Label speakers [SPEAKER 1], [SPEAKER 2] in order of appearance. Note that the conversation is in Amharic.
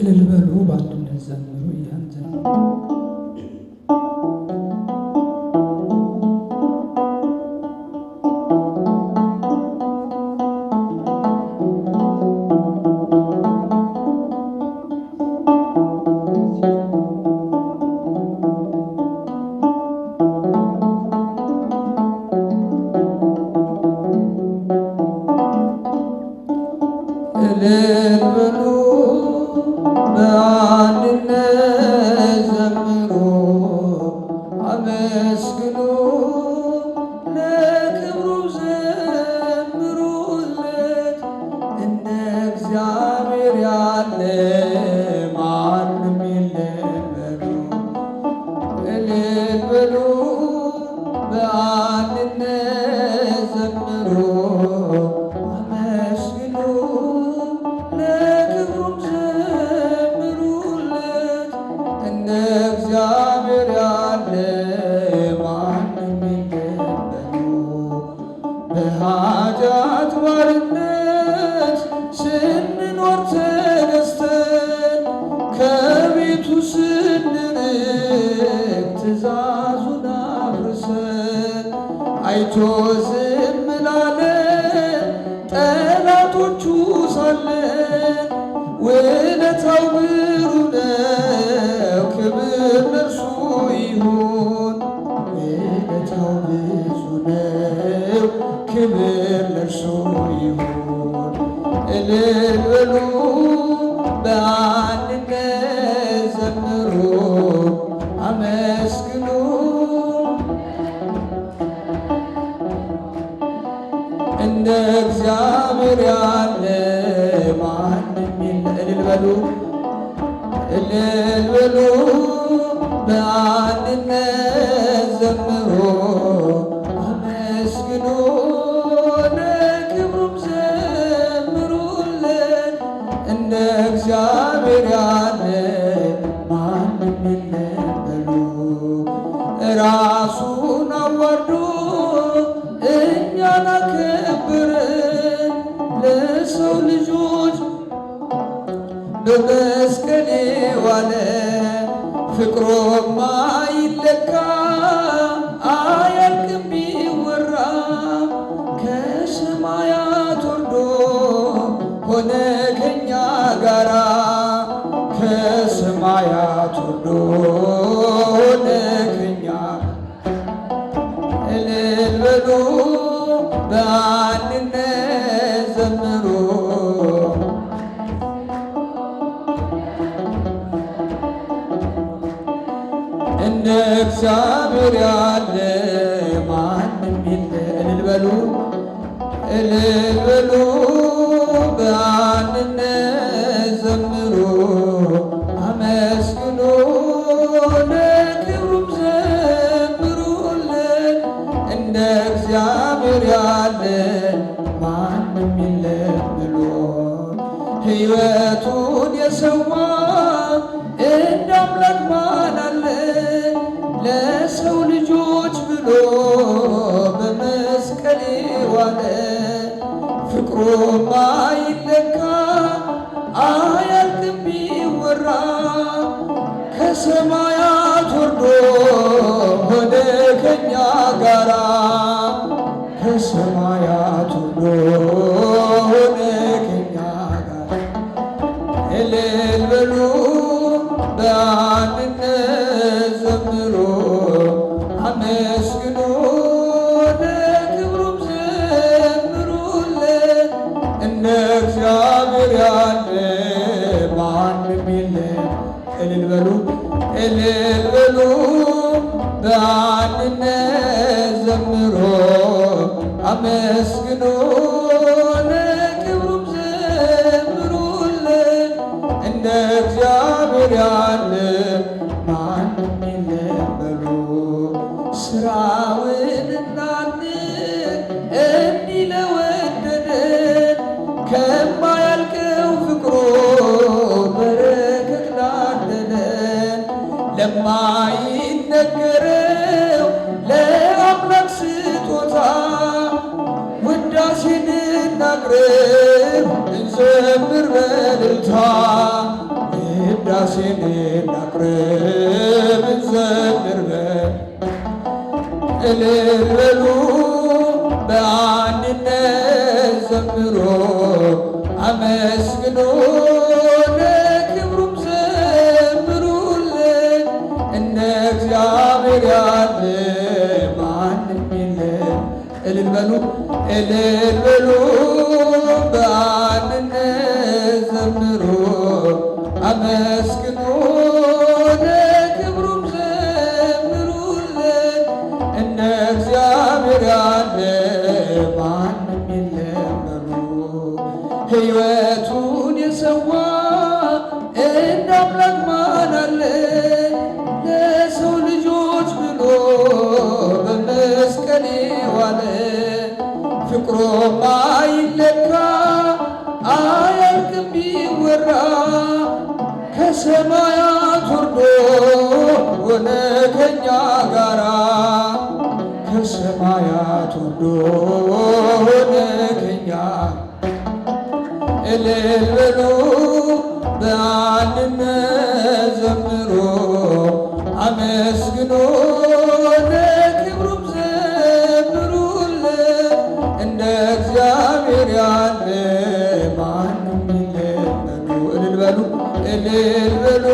[SPEAKER 1] እልል በሉ በአንድነት ዘምሩ እያንዘን እልል በሉ በአንድነት ዘምሩ አመስግኑ ለክብሩ ዘምሩለት እንደ እግዚአብሔር ያለ ማንም የለም በሉ እልል በሉ በአንድነት ዘምሩ አመስግኑ ለክብሩም ዘምሩለት እንደ እግዚአብሔር ያለ ማንም የለም በሉ በኃጢአት ባርነት ስንኖር ተገዝተን ከቤቱ ስንርቅ ትእዛዙን አፍርሰን አይቶ ዝም ላለን ጠላቶቹ ሳለን ውለታው ብሩ ነው ክብር ለእርሱ ይሁን ውለታው ብዙ ነው ክብር ለእርሱ ይሁን እልል በሉ በአንድነት ዘምሩ አመስግኑ እንደ እግዚአብሔር ያለ ማንም የለም እልል በሉ እልል በሉ በአንድነት ዘምሩ አመስግኑ ለክብሩም ዘምሩለት እንደ እግዚአብሔር ያለ ማንም የለም በሉ ራሱን አዋርዶ እኛን አከበረን ለሰው ልጆች በመስቀል ዋለ ፍቅሮማ ይለካ አያልቅም ቢወራ ከሰማያት ወርዶ ሆነ ከኛ ጋራ ከሰማያት ወርዶ ሆነ ከኛ እልል በሉ በአንድነት ዘምሩ እንደ እግዚአብሔር ያለ ማንም የለም እልል በሉ እልል በሉ በአንድነት ዘምሩ አመስግኑ ለክብሩም ዘምሩለት እንደ እግዚአብሔር ያለ ማንም የለም ብሎ ሕይወቱን የሰዋ እንደ አምላክ ማን አለ ለሰው ልጆች ብሎ በመስቀል ዋለ ፍቅሩማ ይለካ አያልቅም ቢወራ ከሰማያት ወርዶ ሆነ ከኛ ጋራ ከሰማያት ወርዶ ሆነ ከኛ ጋራ እልል በሉ በአንድነት ዘምሩ አመስግኑ ለክብሩም ዘምሩለት እንደ እግዚአብሔር ያለ ማንም የለም እልል በሉ እልል በሉ በአንድነት ዘምሩ አመስግኑ ለክብሩም ዘምሩለት እንደ እግዚአብሔር ያለ ማንም የለም በሉ ስራውን እናድንቅ እንዲህ ለወደደን ከማያልቀው ፍቅሩ በረከት ላደለን ለማይነገረው ለአምላክ ስጦታ ውዳሴን እናቅርብ እንዘምር በእልልታ ውዳሴን እናቅርብ እንዘምር እልል በሉ በአንድነት ዘምሮ አመስግኖ ለክብሩም ዘምሩልን። እነ እግዚአብሔር ያለ ማንም የለም። እልል በሉ በአንድነት ዘምሮ አመስግኖ ለክብሩም ዘምሩልን። እነ እግዚአብሔር ያለ ማንም የለም በሉ። ሕይወቱን የሰዋ እንደ አምላክ ማን አለ? ለሰው ልጆች ብሎ በመስቀል ዋለ። ፍቅሮ ማይለካ አያልቅም ቢወራ ከሰማያት ወርዶ ሆነ ከኛ ጋራ ከሰማያት ወርዶ ሆነ ከኛ። እልል በሉ በአንድነት ዘምሮ አመስግኖ ለክብሩም ዘምሩልን። እንደ እግዚአብሔር ያለ ማንም የለም በሉ። እልል በሉ